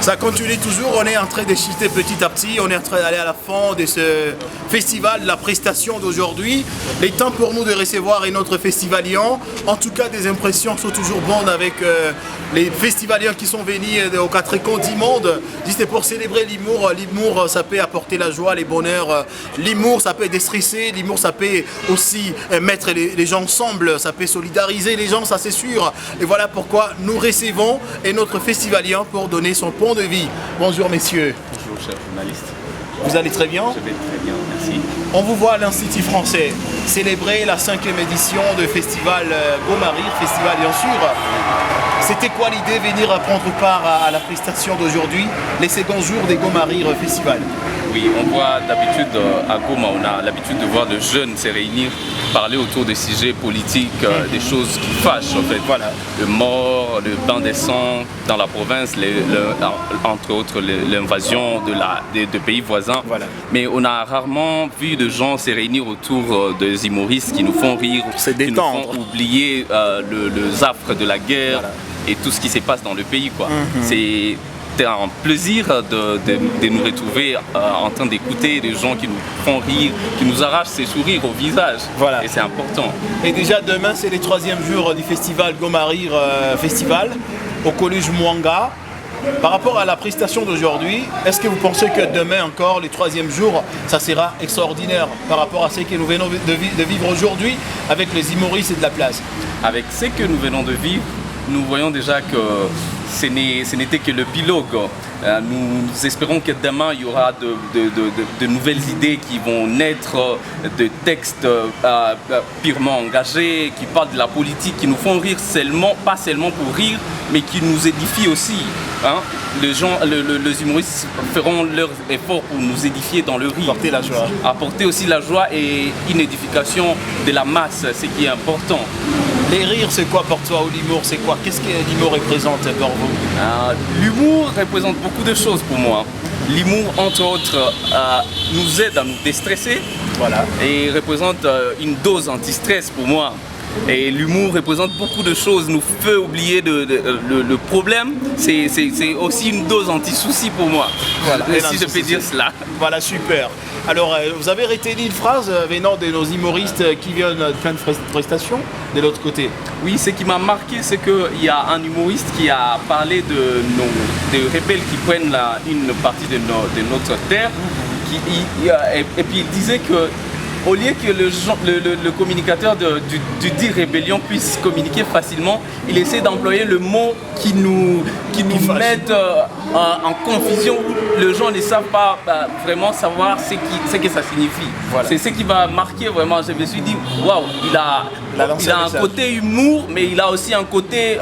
[SPEAKER 1] Ça continue toujours, on est en train de chuter petit à petit, on est en train d'aller à la fin de ce festival, la prestation d'aujourd'hui. Il est temps pour nous de recevoir notre festivalier. En tout cas, des impressions sont toujours bonnes avec les festivaliers qui sont venus aux quatre coins du monde. C'est pour célébrer l'humour. L'humour, ça peut apporter la joie, les bonheurs. L'humour, ça peut déstresser. L'humour, ça peut aussi mettre les gens ensemble. Ça peut solidariser les gens, ça c'est sûr. Et voilà pourquoi nous recevons notre festivalier pour donner son point de vie. Bonjour messieurs.
[SPEAKER 14] Bonjour cher journaliste.
[SPEAKER 1] Vous allez très bien?
[SPEAKER 14] Je vais très bien, merci.
[SPEAKER 1] On vous voit à l'Institut français célébrer la 5e édition de Festival Gomarir, festival bien sûr. C'était quoi l'idée, venir prendre part à la prestation d'aujourd'hui, les seconds jours des Gomarir Festival?
[SPEAKER 14] Oui, on voit d'habitude à Goma, on a l'habitude de voir de jeunes se réunir, parler autour des sujets politiques, des choses qui fâchent en fait.
[SPEAKER 1] Voilà.
[SPEAKER 14] Le mort, le bain des sangs dans la province, entre autres l'invasion de pays voisins.
[SPEAKER 1] Voilà.
[SPEAKER 14] Mais on a rarement vu de gens se réunir autour des humoristes qui nous font rire, qui nous font oublier le affre de la guerre et tout ce qui se passe dans le pays, quoi. C'est un plaisir de nous retrouver en train d'écouter des gens qui nous font rire, qui nous arrachent ces sourires au visage.
[SPEAKER 1] Voilà.
[SPEAKER 14] Et c'est important.
[SPEAKER 1] Et déjà demain, c'est les 3e jours du festival Gomarir Festival au collège Mwanga. Par rapport à la prestation d'aujourd'hui, est-ce que vous pensez que demain encore, les 3e jours, ça sera extraordinaire par rapport à ce que nous venons de vivre aujourd'hui avec les humoristes et de la place?
[SPEAKER 14] Avec ce que nous venons de vivre, nous voyons déjà que ce n'était que le pilote. Nous espérons que demain il y aura de nouvelles idées qui vont naître, de textes purement engagés, qui parlent de la politique, qui nous font rire pas seulement pour rire, mais qui nous édifient aussi. Hein? Les humoristes feront leur effort pour nous édifier dans le rire.
[SPEAKER 1] Apporter la joie.
[SPEAKER 14] Apporter aussi la joie et une édification de la masse, ce qui est important.
[SPEAKER 1] Les rires, c'est quoi pour toi, ou l'humour, c'est quoi? Qu'est-ce que l'humour représente pour vous?
[SPEAKER 14] L'humour représente beaucoup de choses pour moi. L'humour, entre autres, nous aide à nous déstresser.
[SPEAKER 1] Voilà.
[SPEAKER 14] Et représente une dose anti-stress pour moi. Et l'humour représente beaucoup de choses, nous fait oublier le problème. C'est aussi une dose anti-souci pour moi,
[SPEAKER 1] voilà,
[SPEAKER 14] si je peux dire cela.
[SPEAKER 1] Voilà, super. Alors, vous avez retenu une phrase venant de nos humoristes qui viennent de plein de prestations de l'autre côté?
[SPEAKER 14] Oui, ce qui m'a marqué, c'est qu'il y a un humoriste qui a parlé des rebelles qui prennent une partie de notre terre. Et puis il disait que au lieu que le communicateur du dit rébellion puisse communiquer facilement, il essaie d'employer le mot qui nous mette en confusion. Les gens ne savent pas vraiment savoir ce que ça signifie. Voilà. C'est ce qui m'a marqué vraiment. Je me suis dit, waouh, il a un côté humour, mais il a aussi un côté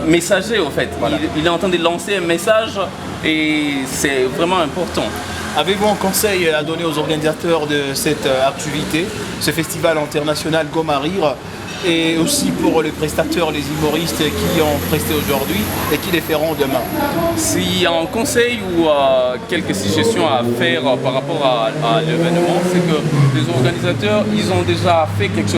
[SPEAKER 14] messager en fait. Voilà. Il est en train de lancer un message et c'est vraiment important.
[SPEAKER 1] Avez-vous un conseil à donner aux organisateurs de cette activité, ce festival international Gomarir, et aussi pour les prestateurs, les humoristes qui ont presté aujourd'hui et qui les feront demain?
[SPEAKER 14] S'il y a un conseil ou quelques suggestions à faire par rapport à l'événement, c'est que les organisateurs, ils ont déjà fait quelque chose